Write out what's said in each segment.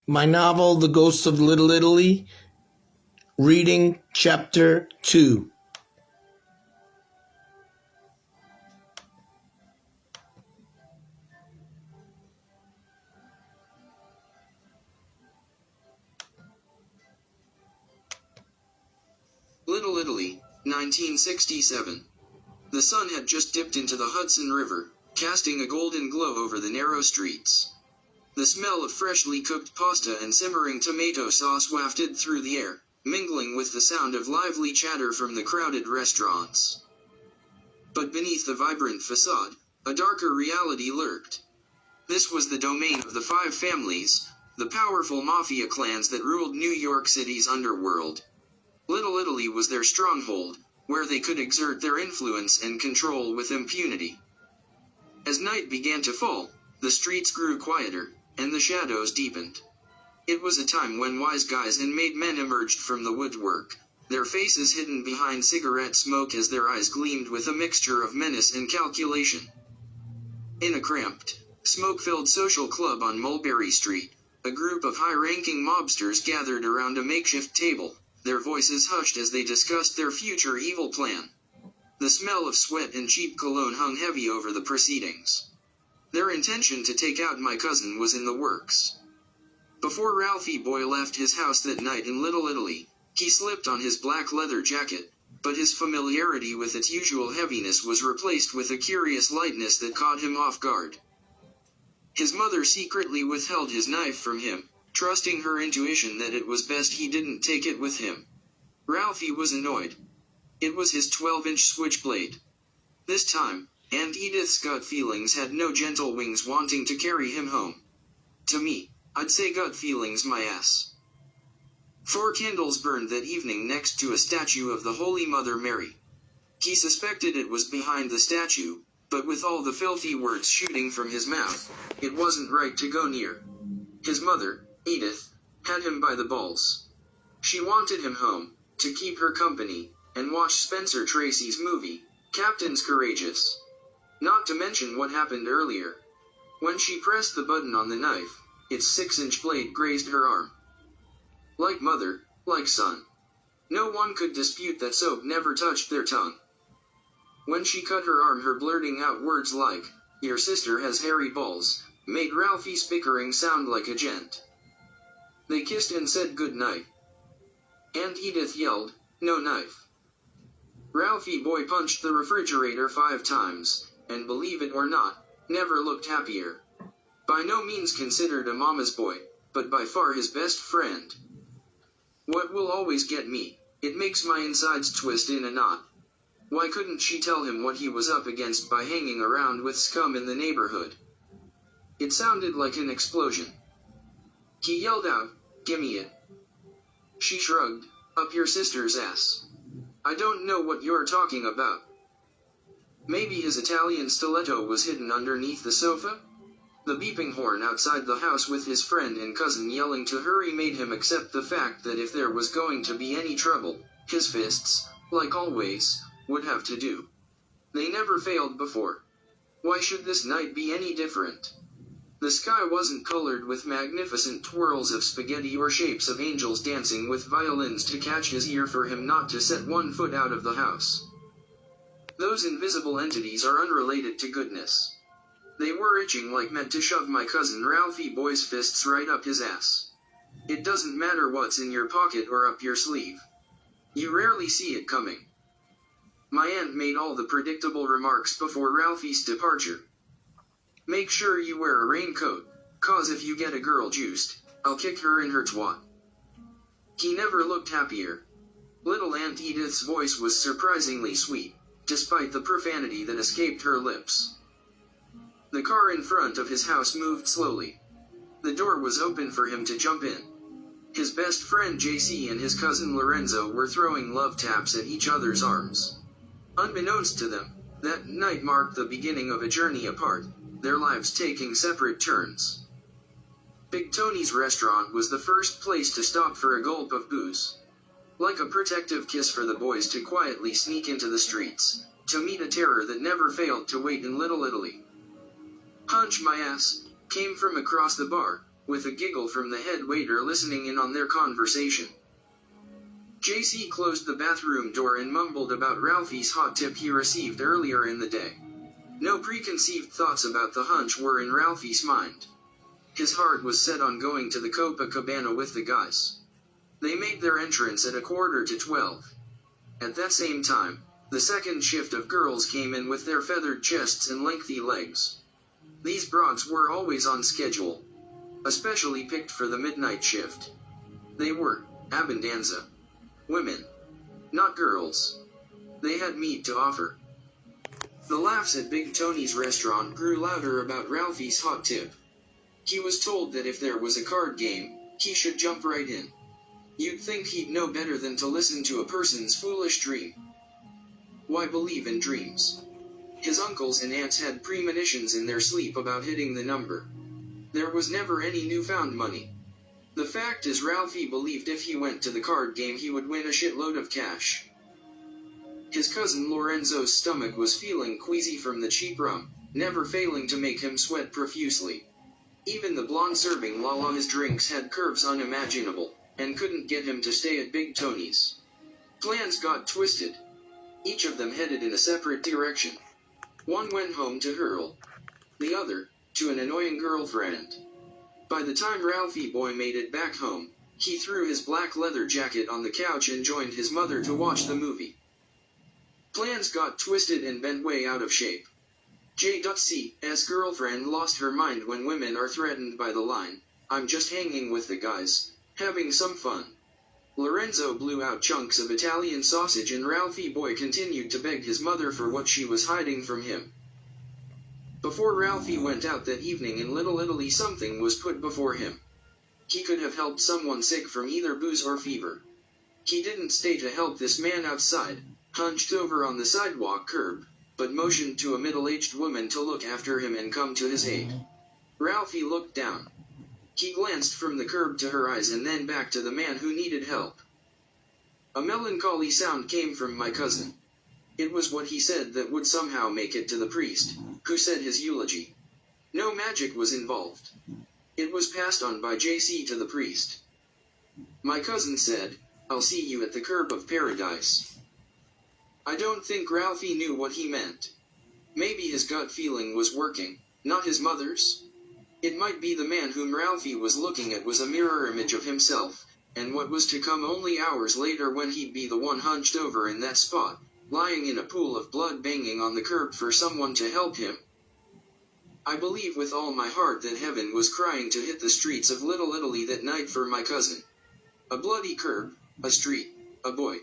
My novel, The Ghosts of Little Italy, reading Chapter 2. Little Italy, 1967. The sun had just dipped into the Hudson River, casting a golden glow over the narrow streets. The smell of freshly cooked pasta and simmering tomato sauce wafted through the air, mingling with the sound of lively chatter from the crowded restaurants. But beneath the vibrant facade, a darker reality lurked. This was the domain of the Five Families, the powerful mafia clans that ruled New York City's underworld. Little Italy was their stronghold, where they could exert their influence and control with impunity. As night began to fall, the streets grew quieter, and the shadows deepened. It was a time when wise guys and made men emerged from the woodwork, their faces hidden behind cigarette smoke as their eyes gleamed with a mixture of menace and calculation. In a cramped, smoke-filled social club on Mulberry Street, a group of high-ranking mobsters gathered around a makeshift table, their voices hushed as they discussed their future evil plan. The smell of sweat and cheap cologne hung heavy over the proceedings. Their intention to take out my cousin was in the works. Before Ralphie Boy left his house that night in Little Italy, he slipped on his black leather jacket, but his familiarity with its usual heaviness was replaced with a curious lightness that caught him off guard. His mother secretly withheld his knife from him, trusting her intuition that it was best he didn't take it with him. Ralphie was annoyed. It was his 12-inch switchblade. This time, Aunt Edith's gut feelings had no gentle wings wanting to carry him home. To me, I'd say gut feelings my ass. 4 candles burned that evening next to a statue of the Holy Mother Mary. He suspected it was behind the statue, but with all the filthy words shooting from his mouth, it wasn't right to go near. His mother, Edith, had him by the balls. She wanted him home, to keep her company, and watch Spencer Tracy's movie, Captain's Courageous. Not to mention what happened earlier. When she pressed the button on the knife, its 6-inch blade grazed her arm. Like mother, like son. No one could dispute that soap never touched their tongue. When she cut her arm, her blurting out words like, "Your sister has hairy balls," made Ralphie's bickering sound like a gent. They kissed and said good night. Aunt Edith yelled, "No knife." Ralphie Boy punched the refrigerator 5 times, and believe it or not, never looked happier. By no means considered a mama's boy, but by far his best friend. What will always get me, it makes my insides twist in a knot. Why couldn't she tell him what he was up against by hanging around with scum in the neighborhood? It sounded like an explosion. He yelled out, "Gimme it." She shrugged, "Up your sister's ass. I don't know what you're talking about." Maybe his Italian stiletto was hidden underneath the sofa? The beeping horn outside the house with his friend and cousin yelling to hurry made him accept the fact that if there was going to be any trouble, his fists, like always, would have to do. They never failed before. Why should this night be any different? The sky wasn't colored with magnificent twirls of spaghetti or shapes of angels dancing with violins to catch his ear for him not to set 1 foot out of the house. Those invisible entities are unrelated to goodness. They were itching like mad to shove my cousin Ralphie Boy's fists right up his ass. It doesn't matter what's in your pocket or up your sleeve. You rarely see it coming. My aunt made all the predictable remarks before Ralphie's departure. "Make sure you wear a raincoat, 'cause if you get a girl juiced, I'll kick her in her twat." He never looked happier. Little Aunt Edith's voice was surprisingly sweet, despite the profanity that escaped her lips. The car in front of his house moved slowly. The door was open for him to jump in. His best friend JC and his cousin Lorenzo were throwing love taps at each other's arms. Unbeknownst to them, that night marked the beginning of a journey apart, their lives taking separate turns. Big Tony's restaurant was the first place to stop for a gulp of booze. Like a protective kiss for the boys to quietly sneak into the streets, to meet a terror that never failed to wait in Little Italy. "Hunch my ass," came from across the bar, with a giggle from the head waiter listening in on their conversation. JC closed the bathroom door and mumbled about Ralphie's hot tip he received earlier in the day. No preconceived thoughts about the hunch were in Ralphie's mind. His heart was set on going to the Copacabana with the guys. They made their entrance at 11:45. At that same time, the second shift of girls came in with their feathered chests and lengthy legs. These broads were always on schedule, especially picked for the midnight shift. They were Abundanza women, not girls. They had meat to offer. The laughs at Big Tony's restaurant grew louder about Ralphie's hot tip. He was told that if there was a card game, he should jump right in. You'd think he'd know better than to listen to a person's foolish dream. Why believe in dreams? His uncles and aunts had premonitions in their sleep about hitting the number. There was never any newfound money. The fact is, Ralphie believed if he went to the card game he would win a shitload of cash. His cousin Lorenzo's stomach was feeling queasy from the cheap rum, never failing to make him sweat profusely. Even the blonde serving Lala his drinks had curves unimaginable, and couldn't get him to stay at Big Tony's. Plans got twisted. Each of them headed in a separate direction. One went home to Hurl. The other, to an annoying girlfriend. By the time Ralphie boy made it back home, he threw his black leather jacket on the couch and joined his mother to watch the movie. Plans got twisted and bent way out of shape. J.C.'s girlfriend lost her mind when women are threatened by the line, "I'm just hanging with the guys, having some fun." Lorenzo blew out chunks of Italian sausage and Ralphie boy continued to beg his mother for what she was hiding from him. Before Ralphie went out that evening in Little Italy, something was put before him. He could have helped someone sick from either booze or fever. He didn't stay to help this man outside, hunched over on the sidewalk curb, but motioned to a middle-aged woman to look after him and come to his aid. Ralphie looked down. He glanced from the curb to her eyes and then back to the man who needed help. A melancholy sound came from my cousin. It was what he said that would somehow make it to the priest, who said his eulogy. No magic was involved. It was passed on by JC to the priest. My cousin said, "I'll see you at the curb of paradise." I don't think Ralphie knew what he meant. Maybe his gut feeling was working, not his mother's. It might be the man whom Ralphie was looking at was a mirror image of himself, and what was to come only hours later when he'd be the one hunched over in that spot, lying in a pool of blood banging on the curb for someone to help him. I believe with all my heart that heaven was crying to hit the streets of Little Italy that night for my cousin. A bloody curb, a street, a boy.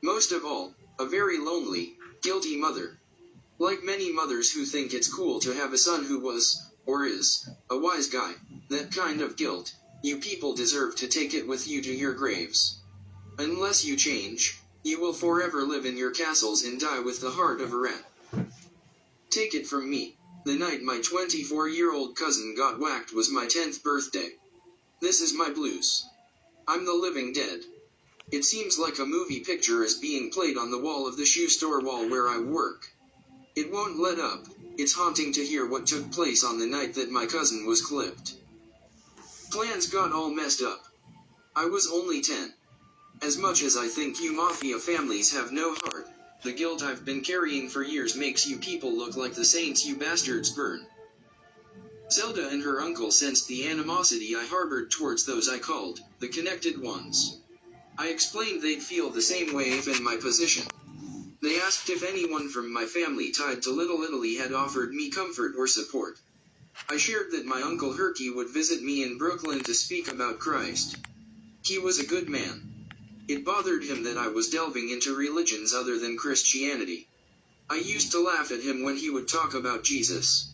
Most of all, a very lonely, guilty mother. Like many mothers who think it's cool to have a son who was, or is, a wise guy, that kind of guilt, you people deserve to take it with you to your graves. Unless you change, you will forever live in your castles and die with the heart of a rat. Take it from me, the night my 24-year-old cousin got whacked was my 10th birthday. This is my blues. I'm the living dead. It seems like a movie picture is being played on the wall of the shoe store wall where I work. It won't let up. It's haunting to hear what took place on the night that my cousin was clipped. Plans got all messed up. I was only 10. As much as I think you mafia families have no heart, the guilt I've been carrying for years makes you people look like the saints you bastards burn. Zelda and her uncle sensed the animosity I harbored towards those I called the connected ones. I explained they'd feel the same way if in my position. They asked if anyone from my family tied to Little Italy had offered me comfort or support. I shared that my Uncle Herky would visit me in Brooklyn to speak about Christ. He was a good man. It bothered him that I was delving into religions other than Christianity. I used to laugh at him when he would talk about Jesus.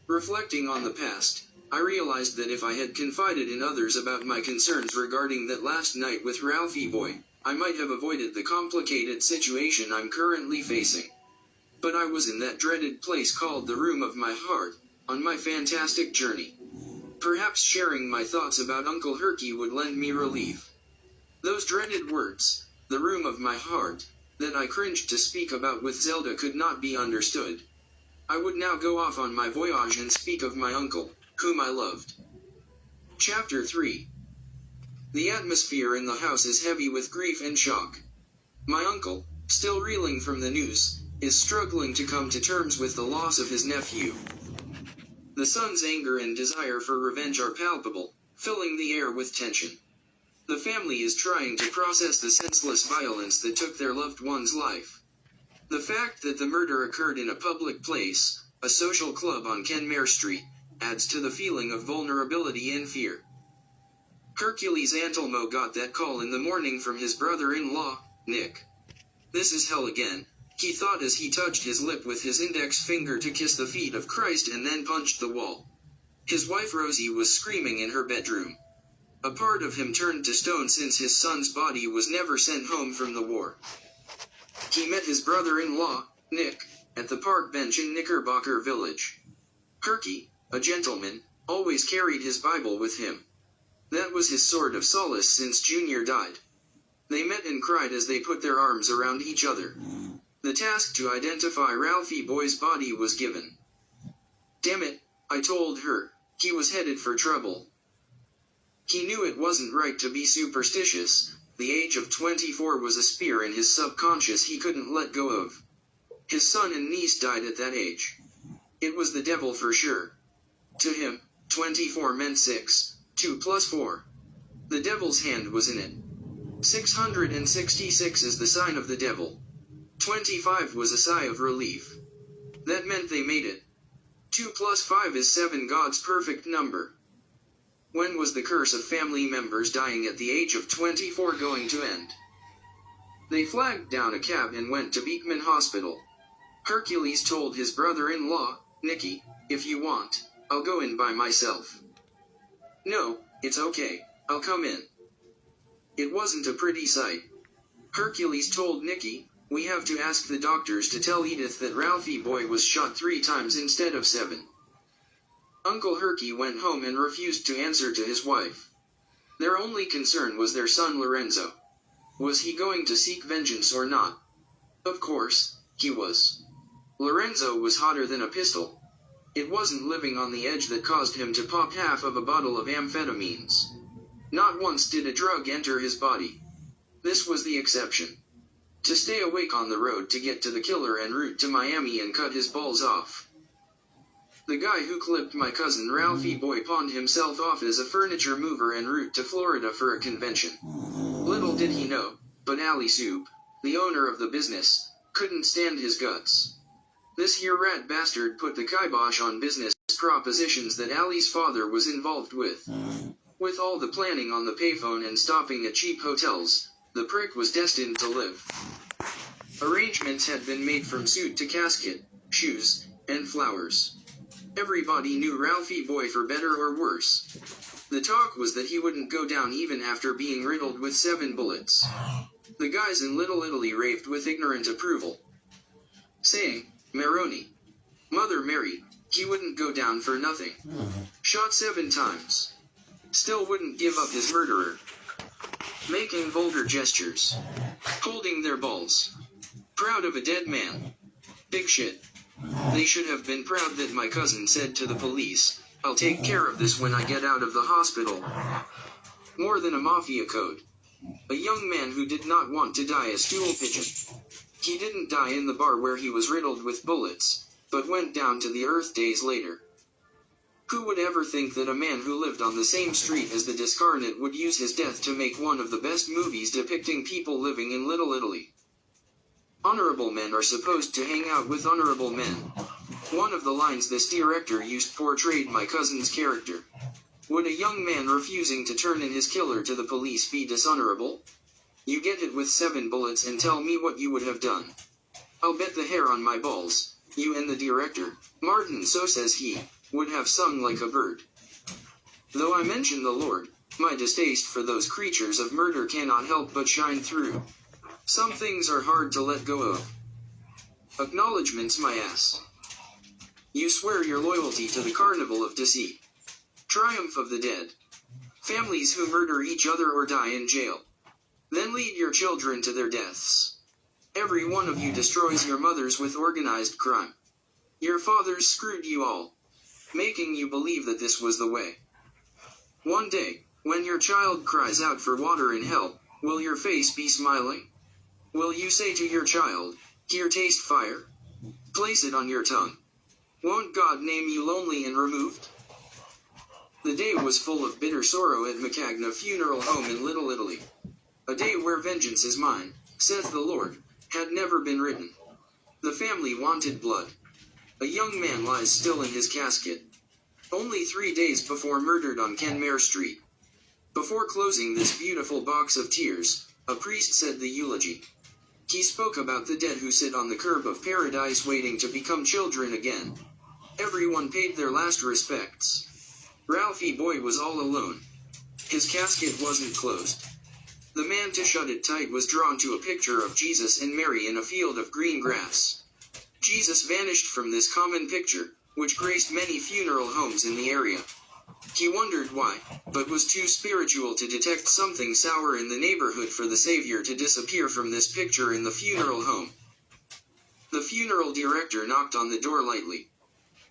Reflecting on the past, I realized that if I had confided in others about my concerns regarding that last night with Ralphie boy, I might have avoided the complicated situation I'm currently facing. But I was in that dreaded place called the room of my heart, on my fantastic journey. Perhaps sharing my thoughts about Uncle Herky would lend me relief. Those dreaded words, the room of my heart, that I cringed to speak about with Zelda could not be understood. I would now go off on my voyage and speak of my uncle, whom I loved. Chapter 3. The atmosphere in the house is heavy with grief and shock. My uncle, still reeling from the news, is struggling to come to terms with the loss of his nephew. The son's anger and desire for revenge are palpable, filling the air with tension. The family is trying to process the senseless violence that took their loved one's life. The fact that the murder occurred in a public place, a social club on Kenmare Street, adds to the feeling of vulnerability and fear. Hercules Antelmo got that call in the morning from his brother-in-law, Nick. This is hell again, he thought as he touched his lip with his index finger to kiss the feet of Christ and then punched the wall. His wife Rosie was screaming in her bedroom. A part of him turned to stone since his son's body was never sent home from the war. He met his brother-in-law, Nick, at the park bench in Knickerbocker Village. Herky, a gentleman, always carried his Bible with him. That was his sword of solace since Junior died. They met and cried as they put their arms around each other. The task to identify Ralphie Boy's body was given. Damn it, I told her, he was headed for trouble. He knew it wasn't right to be superstitious. The age of 24 was a spear in his subconscious he couldn't let go of. His son and niece died at that age. It was the devil for sure. To him, 24 meant 6, 2 plus 4. The devil's hand was in it. 666 is the sign of the devil. 25 was a sigh of relief. That meant they made it. 2 plus 5 is 7, God's perfect number. When was the curse of family members dying at the age of 24 going to end? They flagged down a cab and went to Beekman Hospital. Hercules told his brother-in-law, Nicky, if you want, I'll go in by myself. No, it's okay, I'll come in. It wasn't a pretty sight. Hercules told Nicky, we have to ask the doctors to tell Edith that Ralphie Boy was shot 3 times instead of 7. Uncle Herky went home and refused to answer to his wife. Their only concern was their son Lorenzo. Was he going to seek vengeance or not? Of course, he was. Lorenzo was hotter than a pistol. It wasn't living on the edge that caused him to pop half of a bottle of amphetamines. Not once did a drug enter his body. This was the exception. To stay awake on the road to get to the killer en route to Miami and cut his balls off. The guy who clipped my cousin Ralphie Boy pawned himself off as a furniture mover en route to Florida for a convention. Little did he know, but Ali Soup, the owner of the business, couldn't stand his guts. This here rat bastard put the kibosh on business propositions that Ali's father was involved with. With all the planning on the payphone and stopping at cheap hotels, the prick was destined to live. Arrangements had been made from suit to casket, shoes, and flowers. Everybody knew Ralphie Boy for better or worse. The talk was that he wouldn't go down even after being riddled with 7 bullets. The guys in Little Italy raved with ignorant approval, saying, Maroni, Mother Mary, he wouldn't go down for nothing. Shot 7 times. Still wouldn't give up his murderer. Making vulgar gestures. Holding their balls. Proud of a dead man. Big shit. They should have been proud that my cousin said to the police, I'll take care of this when I get out of the hospital. More than a mafia code. A young man who did not want to die a stool pigeon. He didn't die in the bar where he was riddled with bullets, but went down to the earth days later. Who would ever think that a man who lived on the same street as the discarnate would use his death to make one of the best movies depicting people living in Little Italy? Honorable men are supposed to hang out with honorable men. One of the lines this director used portrayed my cousin's character. Would a young man refusing to turn in his killer to the police be dishonorable? You get hit with 7 bullets and tell me what you would have done. I'll bet the hair on my balls, you and the director, Martin, so says he, would have sung like a bird. Though I mention the Lord, my distaste for those creatures of murder cannot help but shine through. Some things are hard to let go of. Acknowledgements, my ass. You swear your loyalty to the carnival of deceit. Triumph of the dead. Families who murder each other or die in jail. Then lead your children to their deaths. Every one of you destroys your mothers with organized crime. Your fathers screwed you all, making you believe that this was the way. One day, when your child cries out for water in hell, will your face be smiling? Will you say to your child, "Here, taste fire"? Place it on your tongue. Won't God name you lonely and removed? The day was full of bitter sorrow at Macagna Funeral Home in Little Italy. A day where vengeance is mine, saith the Lord, had never been written. The family wanted blood. A young man lies still in his casket. Only 3 days before murdered on Kenmare Street. Before closing this beautiful box of tears, a priest said the eulogy. He spoke about the dead who sit on the curb of paradise waiting to become children again. Everyone paid their last respects. Ralphie Boy was all alone. His casket wasn't closed. The man to shut it tight was drawn to a picture of Jesus and Mary in a field of green grass. Jesus vanished from this common picture, which graced many funeral homes in the area. He wondered why, but was too spiritual to detect something sour in the neighborhood for the Savior to disappear from this picture in the funeral home. The funeral director knocked on the door lightly.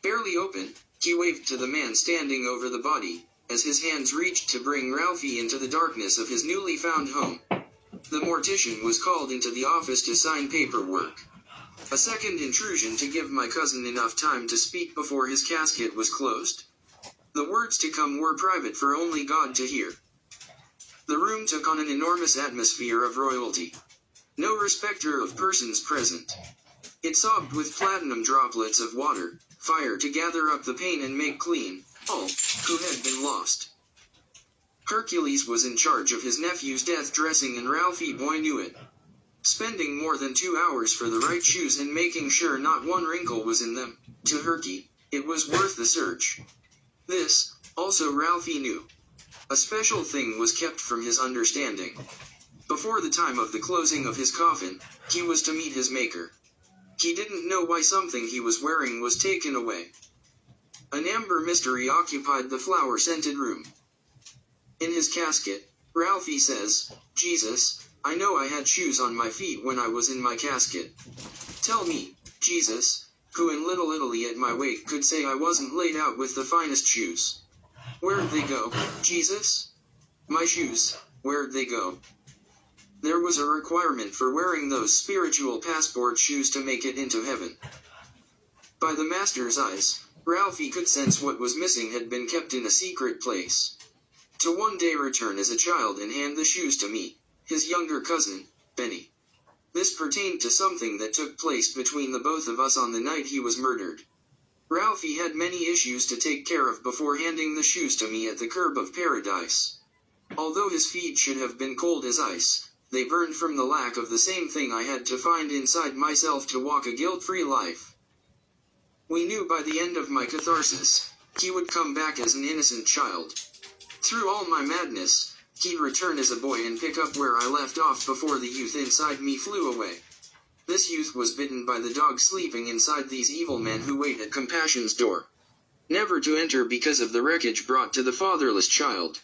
Barely open, he waved to the man standing over the body, as his hands reached to bring Ralphie into the darkness of his newly found home. The mortician was called into the office to sign paperwork. A second intrusion to give my cousin enough time to speak before his casket was closed. The words to come were private for only God to hear. The room took on an enormous atmosphere of royalty. No respecter of persons present. It sobbed with platinum droplets of water, fire to gather up the pain and make clean all who had been lost. Hercules was in charge of his nephew's death dressing and Ralphie Boy knew it. Spending more than 2 hours for the right shoes and making sure not one wrinkle was in them, to Herky, it was worth the search. This, also Ralphie knew. A special thing was kept from his understanding. Before the time of the closing of his coffin, he was to meet his maker. He didn't know why something he was wearing was taken away. An amber mystery occupied the flower-scented room. In his casket, Ralphie says, "Jesus, I know I had shoes on my feet when I was in my casket. Tell me, Jesus, who in Little Italy at my wake could say I wasn't laid out with the finest shoes. Where'd they go, Jesus? My shoes, where'd they go?" There was a requirement for wearing those spiritual passport shoes to make it into heaven. By the master's eyes, Ralphie could sense what was missing had been kept in a secret place. To one day return as a child and hand the shoes to me, his younger cousin, Benny. This pertained to something that took place between the both of us on the night he was murdered. Ralphie had many issues to take care of before handing the shoes to me at the curb of paradise. Although his feet should have been cold as ice, they burned from the lack of the same thing I had to find inside myself to walk a guilt-free life. We knew by the end of my catharsis, he would come back as an innocent child. Through all my madness, he'd return as a boy and pick up where I left off before the youth inside me flew away. This youth was bitten by the dog sleeping inside these evil men who wait at compassion's door. Never to enter because of the wreckage brought to the fatherless child.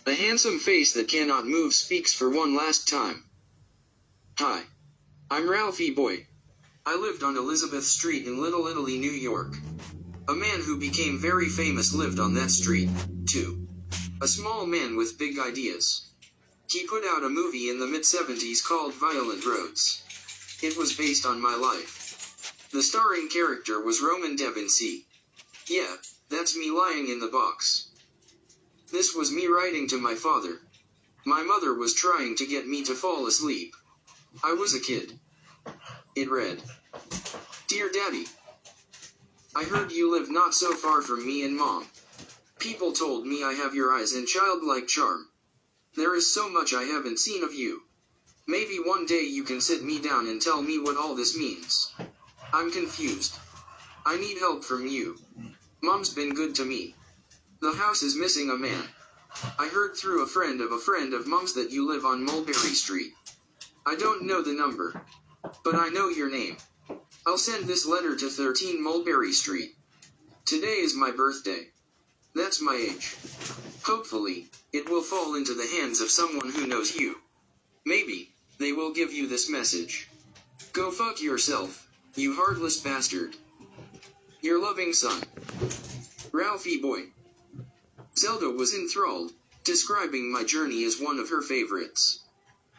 A handsome face that cannot move speaks for one last time. Hi. I'm Ralphie Boy. I lived on Elizabeth Street in Little Italy, New York. A man who became very famous lived on that street, too. A small man with big ideas. He put out a movie in the mid-70s called Violent Roads. It was based on my life. The starring character was Roman Devon C. Yeah, that's me lying in the box. This was me writing to my father. My mother was trying to get me to fall asleep. I was a kid. It read, "Dear Daddy, I heard you live not so far from me and Mom. People told me I have your eyes and childlike charm. There is so much I haven't seen of you. Maybe one day you can sit me down and tell me what all this means. I'm confused. I need help from you. Mom's been good to me. The house is missing a man. I heard through a friend of Mom's that you live on Mulberry Street. I don't know the number, but I know your name. I'll send this letter to 13 Mulberry Street. Today is my birthday. That's my age. Hopefully, it will fall into the hands of someone who knows you. Maybe, they will give you this message. Go fuck yourself, you heartless bastard. Your loving son, Ralphie Boy." Zelda was enthralled, describing my journey as one of her favorites.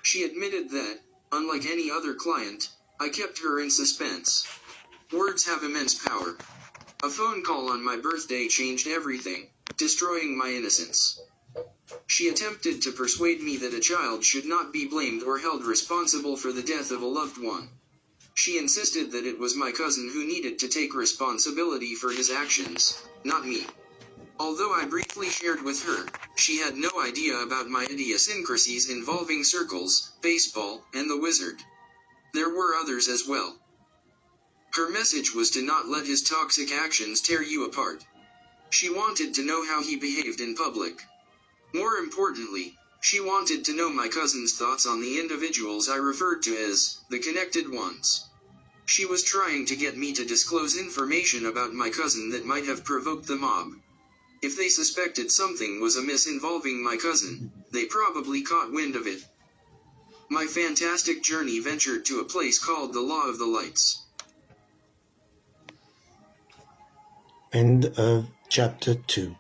She admitted that, unlike any other client, I kept her in suspense. Words have immense power. A phone call on my birthday changed everything, destroying my innocence. She attempted to persuade me that a child should not be blamed or held responsible for the death of a loved one. She insisted that it was my cousin who needed to take responsibility for his actions, not me. Although I briefly shared with her, she had no idea about my idiosyncrasies involving circles, baseball, and the wizard. There were others as well. Her message was to not let his toxic actions tear you apart. She wanted to know how he behaved in public. More importantly, she wanted to know my cousin's thoughts on the individuals I referred to as the connected ones. She was trying to get me to disclose information about my cousin that might have provoked the mob. If they suspected something was amiss involving my cousin, they probably caught wind of it. My fantastic journey ventured to a place called the Law of the Lights. End of chapter 2.